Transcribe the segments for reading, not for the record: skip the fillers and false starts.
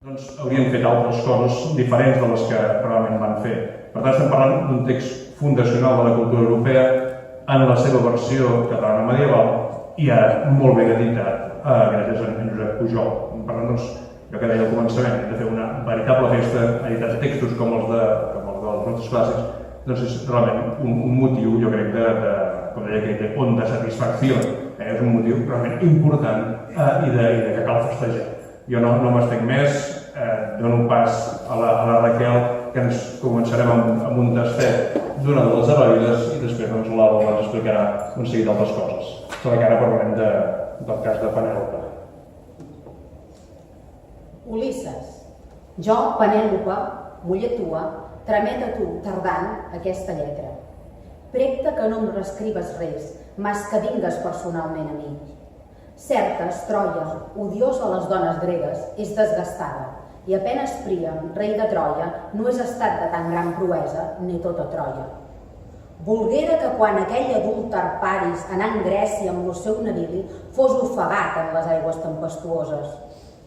doncs haurien fet altres coses diferents de les que probablement van fer. Per tant, estem parlant d'un text fundacional de la cultura europea en la seva versió catalana medieval i ara molt ben editat gràcies a en Josep Pujol. Per tant, doncs, jo que deia al començament, hem de fer una veritable festa editats textos com els dels nostres clàssics, doncs és realment un motiu, jo crec, com deia aquell, de satisfacció. És un motiu realment important i que cal festejar. Jo no m'estenc més, dono pas a la Raquel, que ens començarem amb un tastet d'una de les heroïdes i després l'Alba ens explicarà un seguit d'altres coses. Sobre que ara parlarem del cas de Penèlope. Ulisses, jo, Penèlope, muller tua, tramet a tu, tardant, aquesta lletra. Prec-te que no em reescribes res, mas que vingues personalment a mi. Certes, Troia, odiosa a les dones gregues, és desgastada, i apenas Príam, rei de Troia, no és estat de tan gran proesa, ni tota Troia. Volguera que quan aquell adúlter Paris, anant Grècia amb el seu navili, fos ofegat en les aigües tempestuoses,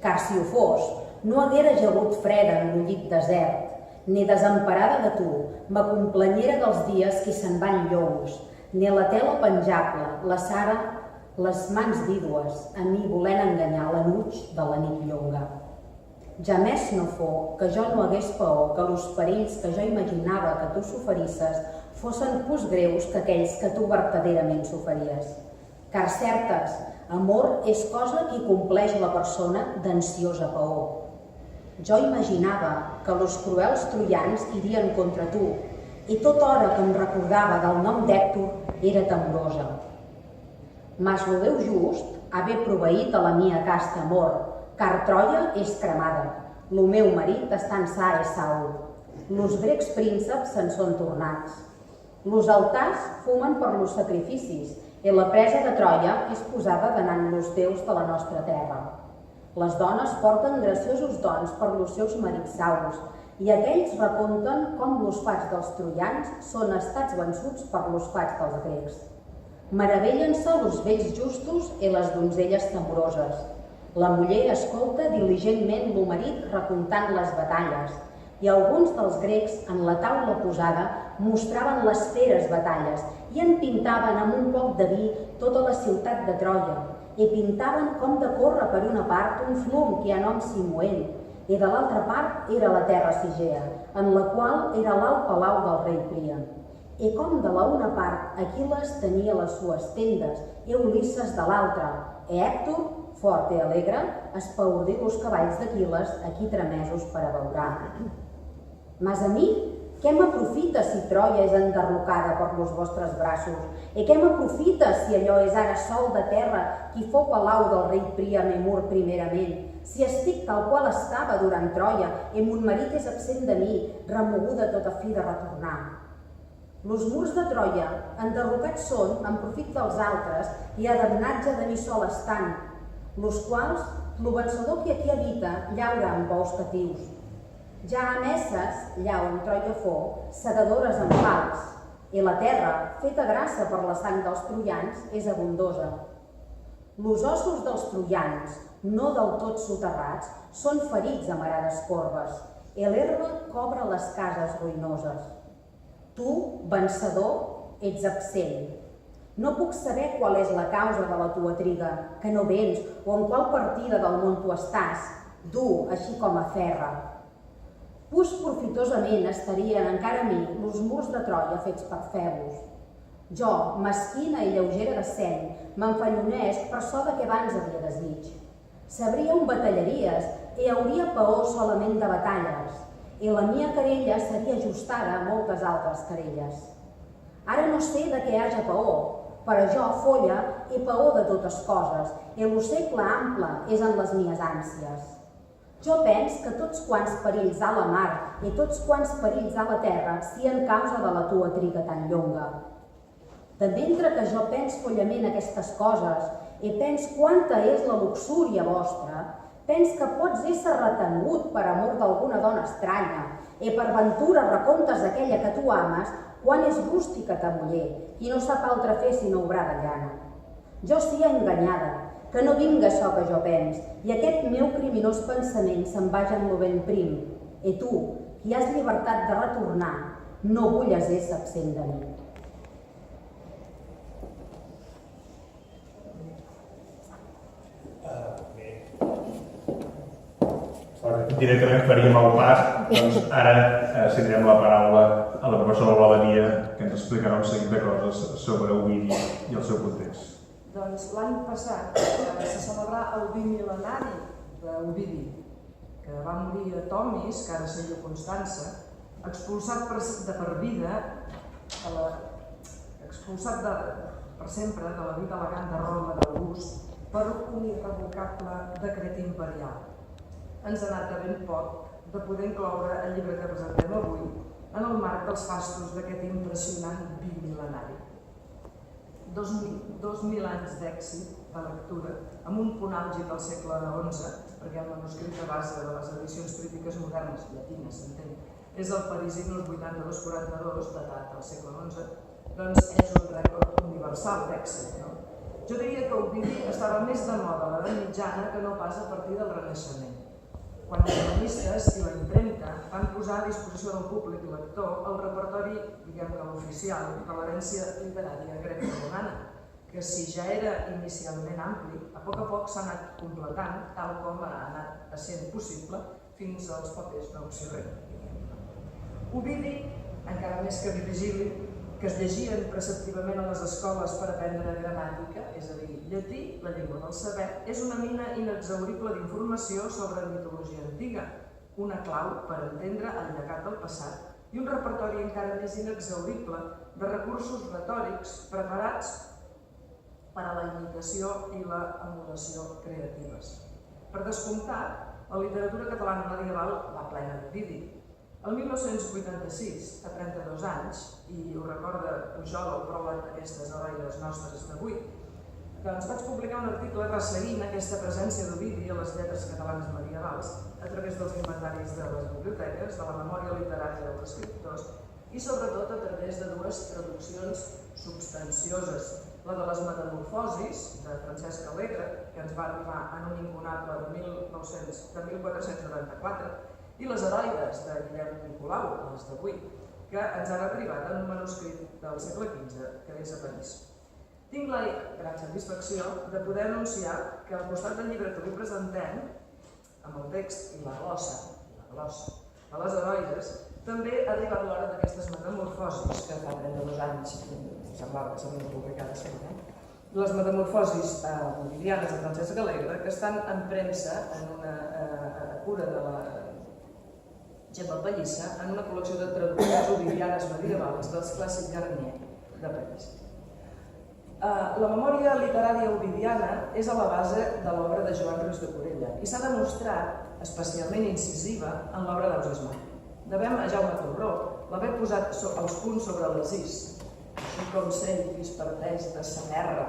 car si ho fos, no haguera jagut freda en un llit desert, ni desemparada de tu, m'acomplenyera dels dies qui se'n van llous, ni la tela penjable, la Sara, les mans vídues, a mi volent enganyar l'enuig de la nit llonga. Ja més no fos que jo no hagués paó que los perills que jo imaginava que tu s'oferisses fossin pus greus que aquells que tu vertaderament s'oferíes. Car certes, amor és cosa que compleix la persona d'ansiosa paó. Jo imaginava que los cruels troians irien contra tu, i tota hora que em recordava del nom d'Hèctor era temorosa. Mas lo Déu just haver proveït a la mia casta amor, car Troia és cremada, lo meu marit estant sa és Saul. Los grecs prínceps se'n són tornats. Los altars fumen per los sacrificis, i la presa de Troia és posada danant los déus de la nostra terra. Les dones porten graciosos dons per los seus marits saus, i aquells reconten com los fats dels troians són estats vençuts per los fats dels grecs. Meravellen-se los vells justos i les donzelles temoroses. La muller escolta diligentment lo marit recomptant les batalles, i alguns dels grecs en la taula posada mostraven les feres batalles i en pintaven amb un poc de vi tota la ciutat de Troia, i pintaven com de córrer per una part un flum que ha nom Simoent, i de l'altra part era la terra Sigea, en la qual era l'alt palau del rei Príam. I com de la una part Aquil·les tenia les sues tendes, i Ulisses de l'altra, i Hèctor, fort i alegre, espaordí los cavalls d'Aquil·les aquí tramesos per a beurar. Mas a mi, què m'aprofita si Troia és enderrocada per los vostres braços? I què m'aprofita si allò és ara sol de terra qui fou palau del rei Príam i mur primerament? Si estic tal qual estava durant Troia i mon marit és absent de mi, remoguda tota fi de retornar. Los murs de Troia, enderrocats són en profit dels altres i a damnatge de mi sol estant, los quals, lo vencedor que aquí habita, llaura amb bous catius. Ja a messes, lla on Troia fou, segadores amb pals, i la terra, feta grassa per la sang dels troians, és abundosa. Los ossos dels troians, no del tot soterrats, són ferits amb arades corbes, i l'herba cobra les cases ruïnoses. Tu, vencedor, ets absent. No puc saber qual és la causa de la tua triga, que no vens, o en qual partida del món tu estàs, dur, així com a ferra. Pus profitosament estarien encara a mi los murs de Troia fets per febos. Jo, mesquina i lleugera de seny, m'enfanyonesc per so de què abans havia desig. Sabria on batallaries i hauria paó solament de batalles, i la mia querella seria ajustada a moltes altres querelles. Ara no sé de què haja paó, però jo folla i paó de totes coses, i lo segle ample és en les mies ànsies. Jo pens que tots quants perills ha la mar i tots quants perills ha la terra sien causa de la tua triga tan llonga. De mentre que jo pens follament aquestes coses i pens quanta és la luxúria vostra, pens que pots ésser retengut per amor d'alguna dona estranya i per ventura recomptes aquella que tu ames quan és rústica ta muller i no sap altre fer sinó obrar de llana. Jo sia enganyada, que no vinga això que jo pens, i aquest meu criminós pensament se'n vaja en lo ben prim. E tu, qui has llibertat de retornar, no vulles ésser absent de mi. Directament faríem el pas, doncs ara cedirem la paraula a la professora Blaveria, que ens explicarà un seguit de coses sobre Ovidi i el seu context. Doncs l'any passat se celebrà el bimil·lenari d'Ovidi, que va morir a Tomis, que ara seria Constança, expulsat per vida, expulsat per sempre de la vida elegant de Roma d'August per un irrevocable decret imperial. Ens ha anat de ben poc de poder incloure el llibre que presentem avui en el marc dels fastos d'aquest impressionant bimil·lenari. 2.000 anys d'èxit de lectura, amb un punt àlgid del segle XI, perquè el manuscrit de base de les edicions crítiques modernes, llatines, s'entén, és el Parisinus 8242, datat al segle XI, doncs és un rècord universal d'èxit. Jo diria que Ovidi estava més de moda a l'edat mitjana que no pas a partir del Renaixement, quan els humanistes i la impremta van posar a disposició del públic i lector el repertori, diguem-ne l'oficial, de l'herència literària greco-romana, que si ja era inicialment ampli, a poc s'ha anat completant, tal com ha anat sent possible fins als papers d'Opció Reina. Ovidi, encara més que Virgili, que es llegien preceptivament a les escoles per aprendre gramàtica, és a dir, llatí, la llengua del saber, és una mina inexhaurible d'informació sobre mitologia antiga, una clau per entendre el llegat del passat i un repertori encara més inexhaurible de recursos retòrics preparats per a la imitació i l'emulació creatives. Per descomptat, la literatura catalana medieval va plena d'Ovidi. El 1986, a 32 anys, i ho recorda Pujol el pròleg d'aquestes heroïnes nostres d'avui, doncs vaig publicar un article resseguint aquesta presència d'Ovidi a les lletres catalanes medievals a través dels inventaris de les biblioteques, de la memòria literària dels escriptors i sobretot a través de dues traduccions substancioses, la de les Metamorfosis, de Francesc Alegre, que ens va arribar en un incunable de 1494, i les Heroides de Guillem Nicolau, les d'avui, que ens han arribat en un manuscrit del segle XV que és a París. Tinc la gran satisfacció de poder anunciar que al costat del llibre que avui presentem, amb el text i la glossa de les Heroides, també ha arribat l'hora d'aquestes Metamorfosis, que fa 32 anys semblava que s'havien publicat sempre. Les Metamorfosis ovidianes de Francesc Alegre, que estan en premsa en una cura de la Gemma Pallissa en una col·lecció de traduccions ovidianes medievals dels clàssics Garnier de París. La memòria literària ovidiana és a la base de l'obra de Joan Ruiz de Corella i s'ha demostrat especialment incisiva en l'obra d'Ausiàs. Devem a Jaume Torró l'haver posat els punts sobre les is, així com sent dispertès de sa terra.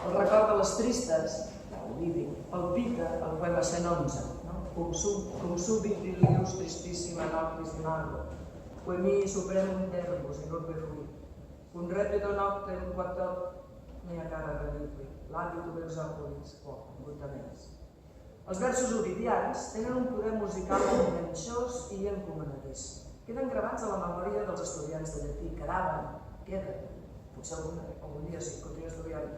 El record de les tristes, d'Ovidi, palpita el poema 111, cum subit ilius tristissima noctis in arbo, quae mi supremum termus in urbe fuit, cum repito noctem quatot mea cara reliqui, l'habitu exopolis, envoltaments. Els versos ovidians tenen un poder musical enganxós i encomanadís. Queden gravats a la memòria dels estudiants de llatí, queden, potser algun dia si continua estudiant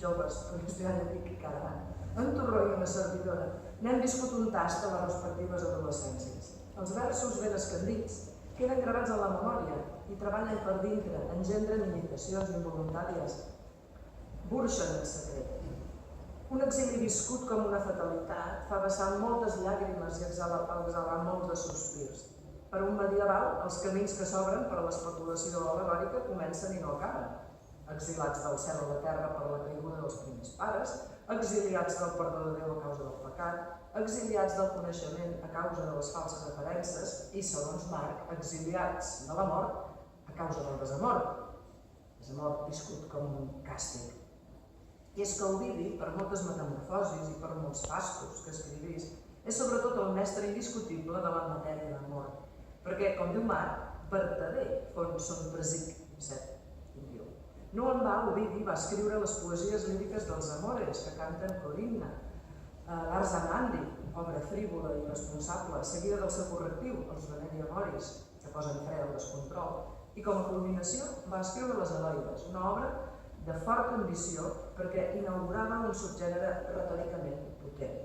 joves, estudiant llatí quedaran. En Torró i una servidora n'hem viscut un tast a les respectives adolescències. Els versos ben escandits queden gravats a la memòria i treballen per dintre, engendren imitacions involuntàries, burxen en secret. Un exili viscut com una fatalitat fa vessar moltes llàgrimes i exhalar molts de sospirs. Per un medieval, els camins que s'obren per a l'especulació alegòrica comencen i no acaben. Exilats del cel a la terra per la caiguda dels primers pares, exiliats del perdó de Déu a causa del pecat, exiliats del coneixement a causa de les falses aparences i, segons Marc, exiliats de la mort a causa del desamor. Desamor viscut com un càstig. I és que Ovidi, per moltes metamorfosis i per molts fastos que escrivís, és sobretot el mestre indiscutible de la matèria d'amor. Perquè, com diu Marc, vertader fons son presic, 7:21. No en va, Ovidi va escriure les poesies líriques dels Amores, que canten Corinna, l'Arsamandi, obra frívola i irresponsable, seguida del seu correctiu, els Veneri Amoris, que posen fre al descontrol, i com a culminació va escriure les Eloides, una obra de forta ambició perquè inaugurava un subgènere retòricament potent.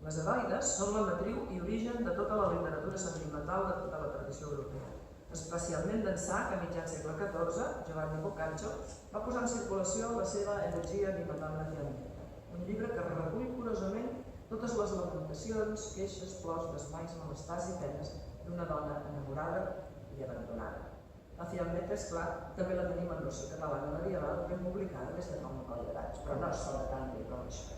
Les Eloides són la matriu i origen de tota la literatura sentimental de tota la tradició europea, especialment d'ençà que a mitjan segle XIV, Giovanni Boccaccio va posar en circulació la seva Elegia di Madonna Fiammetta, un llibre que recull curosament totes les lamentacions, queixes, plors, desmais, malestars i penes d'una dona enamorada i abandonada. La Fiammetta, esclar, també la tenim en versió catalana medieval, ben publicada des de fa un coll d'anys, però no sona tant bé com això.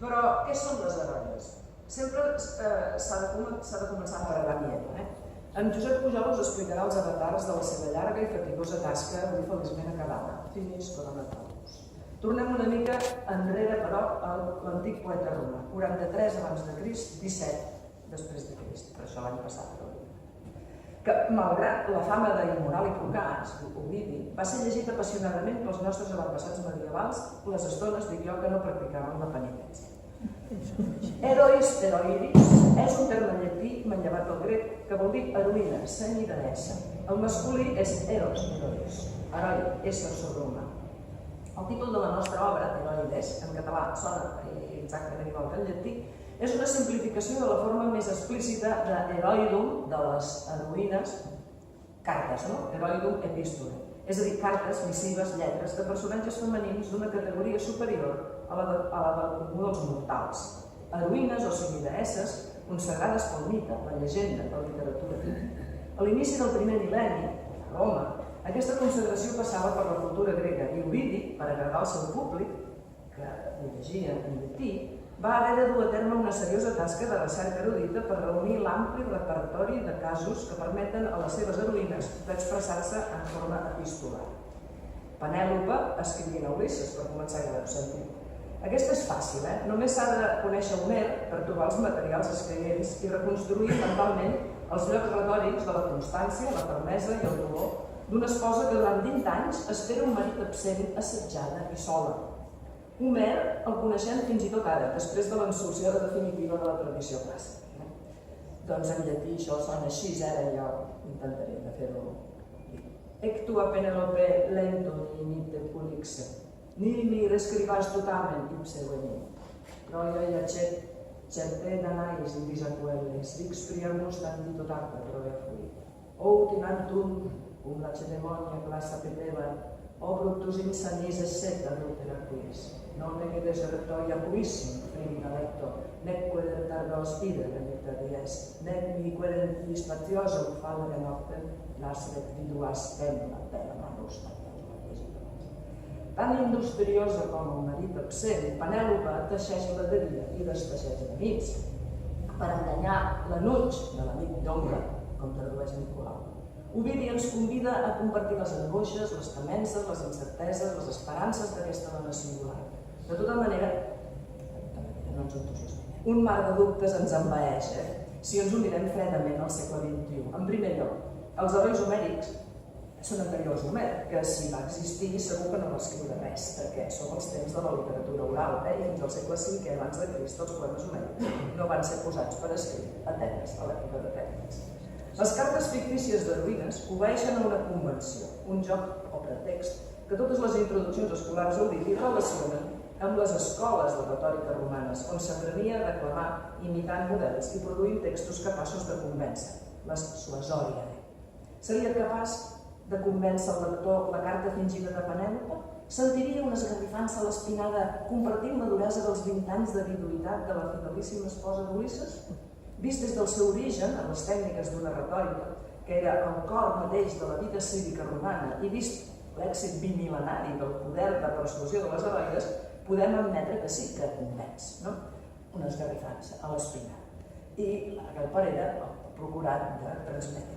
Però què són les heroïnes? Sempre s'ha de començar per Ramiero. En Josep Pujol us explicarà els avatars de la seva llarga i fatigosa tasca avui feliçment acabada, Finis Coronataurus. Tornem una mica enrere, però, a l'antic poeta romà, 43 abans de Crist, 17 després de Crist, per això l'any passat, que, malgrat la fama d'immoral i procàs, Ovidi, va ser llegit apassionadament pels nostres avantpassats medievals les estones, dic jo, que no practicaven la penitència. Herois, heroiris, és un terme llatí manllevat del grec que vol dir heroïna, seny i deessa. El masculí és eros, herois, heroi, ésser sobrehumà. El títol de la nostra obra, Heroides, en català sona exactament igual que en llatí, és una simplificació de la forma més explícita de heroidum, de les heroïnes, cartes, no? Heroidum epistole. És a dir, cartes, missives, lletres de personatges femenins d'una categoria superior a la del comú dels mortals. Heroïnes o semideesses consagrades pel mite, la llegenda, la literatura. A l'inici del primer mil·lenni, a Roma, aquesta consagració passava per la cultura grega i Ovidi, per agradar al seu públic, que ho llegia en llatí, va haver de dur a terme una seriosa tasca de recerca erudita per reunir l'ampli repertori de casos que permeten a les seves heroïnes d'expressar-se en forma epistolar. Penèlope escrivint a Ulisses, per començar, ja l'heu sentit. Aquesta és fàcil, Només s'ha de conèixer Homer per trobar els materials escaient i reconstruir mentalment els llocs retòrics de la constància, la fermesa i el dolor d'una esposa que durant 20 anys espera un marit absent, assetjada i sola. Homer el coneixem fins i tot ara, després de l'ensulsiada definitiva de la tradició clàssica. Doncs en llatí això sona així, ara jo intentaré de fer-ho. Ec tua Penelope lento nimite pulixe, nili rescribas tutamen ipse veni. Troia iacet certe danais in aquelles, vix priamus tantito tacta Troia fui. O tinantum, la ceremonia classa peteva, o brutus insanis esset adultera quis. Non ege desertoia puissim, femina lecto, nec querentar ospide venita dies, nec mi querenti spatiosum fallere noctem, nasret viduas templa per manus tan industriosa com el marit absent, Penèlope teixeix l'aderia i desteixeix enemics per enganyar l'anuig de l'amic d'ombra, com tradueix Nicolau. Ovidi ens convida a compartir les angoixes, les temences, les incerteses, les esperances d'aquesta dona singular. De tota manera, un mar de dubtes ens envaeix, si ens unirem fredament al segle XXI. En primer lloc, els herois homèrics són anteriors a Homer, que si va existir segur que no va escriure res, perquè són els temps de la literatura oral, i fins al segle V abans de Crist els poemes homèrics no van ser posats per escrit a Atenes, a l'època d'Atenes. Les cartes fictícies d'heroïnes obeeixen a una convenció, un joc o pretext que totes les introduccions escolars d'Ovidi relacionen amb les escoles de retòrica romanes, on s'aprenia a declamar imitant models i produint textos capaços de convèncer, les suasoriae. Seria capaç de convèncer el lector la carta fingida de Penèlope? Sentiria una esgarrifança a l'espinada compartint la duresa dels 20 anys de viduïtat de la fidelíssima esposa d'Ulisses? Vist des del seu origen, en les tècniques d'una retòrica, que era el cor mateix de la vida cívica romana, i vist l'èxit bimil·lenari del poder de persuasió de les heroïdes, podem admetre que sí que convenç, no? Una esgarrifança a l'espinada. I Raquel Parera ha procurat de transmetre.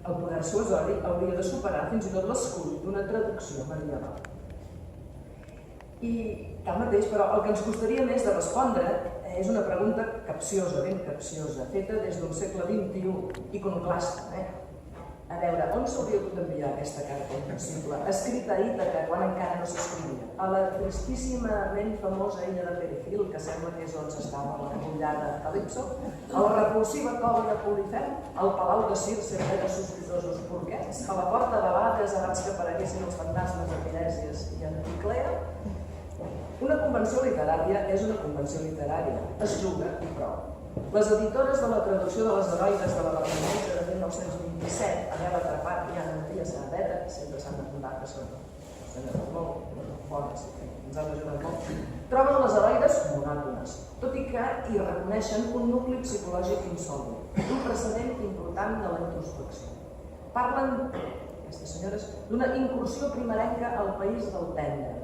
El poder suasori hauria de superar fins i tot l'escull d'una traducció medieval. I tanmateix, però, el que ens costaria més de respondre és una pregunta capciosa, ben capciosa, feta des d'un segle XXI iconoclasta. A veure, on s'hauria hagut d'enviar aquesta carta impossible? Escrita a Ítaca, quan encara no s'escrivia. A la tristíssimament famosa illa de Perifil, que sembla que és on s'estava la mullada Calipso, a la repulsiva cova de Polifem, al palau de Circe ple de sospitosos porquets, a la porta de l'Hades abans que apareguessin els fantasmes de Tiresias i Anticlea. Una convenció literària és una convenció literària. Es juga i prou. Les editores de la traducció de les heroïdes de la Barcelonesa de 1927, Adela Trapat i Anna Maria Saradeta, que sempre s'han de fundar que són senyores molt bones, ens han ajudat molt, troben les heroïdes monòtones, tot i que hi reconeixen un nucli psicològic insòlid, un precedent important de la introspecció. Parlen, aquestes senyores, d'una incursió primerenca al país del tendre,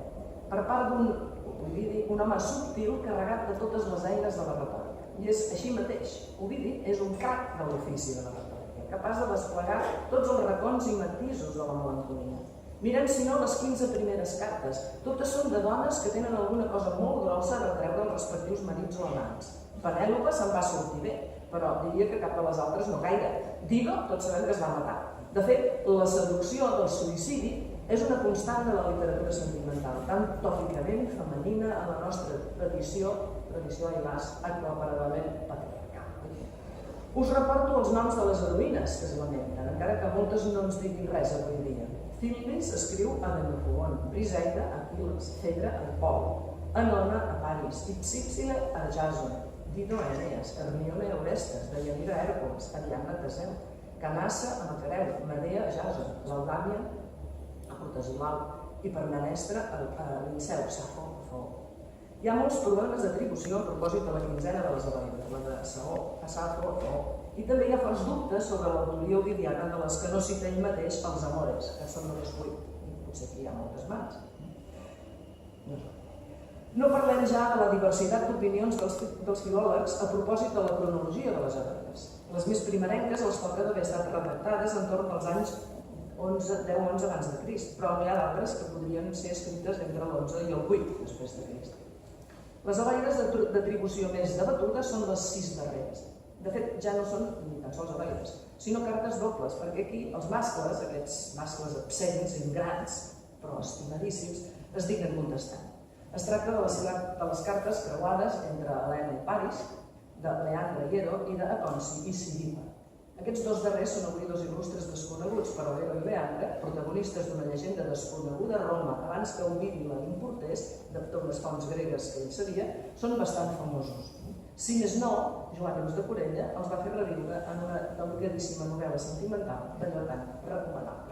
per part d'un Ovidi, un home subtil carregat de totes les eines de la retòrica. I és així mateix. Ovidi és un crac de l'ofici de la retòrica, capaç de desplegar tots els racons i matisos de la melancolia. Mirem, si no, les 15 primeres cartes. Totes són de dones que tenen alguna cosa molt grossa a retreure els respectius marits o amants. Penèlope se'n va sortir bé, però diria que cap de les altres no gaire. Dido, tots sabem que es va matar. De fet, la seducció del suïcidi és una constant de la literatura sentimental, tan tòpicament femenina a la nostra tradició ai-las, aclaparadament patriarcal. Us reporto els noms de les heroïnes que es lamenten, encara que moltes no ens diguin res avui dia. Filmis escriu a Demofon, Briseida a Aquil·les, Fedra a Hipòl, Anona a Paris, Ipsípsile a Jason, Dido a Eneas, Hermione a Orestes, Deianira a Hèrcules, Ariadna a Teseu, Canassa a Macareu, Medea a Jason, Laudàmia a Protesilau i Permenestra a Linceu, Safo a Fo. Hi ha molts problemes d'atribució a propòsit de la quinzena de les heroïnes, la de Saó, a Safo, a Fo, i també hi ha forts dubtes sobre l'autoria ovidiana de les que no cita ell mateix els Amores, que són només 8, i potser aquí hi ha moltes mans. No parlem ja de la diversitat d'opinions dels filòlegs a propòsit de la cronologia de les heroïnes. Les més primerenques els toca d'haver estat redactades entorn dels anys 10-11 abans de Crist, però n'hi ha d'altres que podrien ser escrites entre l'11 i el 8 després de Crist. Les heroïnes d'atribució més debatudes són les 6 darreres. De fet, ja no són ni tan sols heroïnes, sinó cartes dobles, perquè aquí els mascles, aquests mascles absents, ingrats, però estimadíssims, es dignen contestant. Es tracta de les cartes creuades entre Helena i Paris, de Leandre i Hero i d'Aconci i Ciripa. Aquests dos darrers són avui dos il·lustres desconeguts, però Hero i Leandre, protagonistes d'una llegenda desconeguda a Roma abans que Ovidi la importés, d'unes fonts gregues que ell sabia, són bastant famosos. Si més no, Joan Neus de Corella els va fer reviure en una delicadíssima novel·la sentimental d'allò tan recomanable.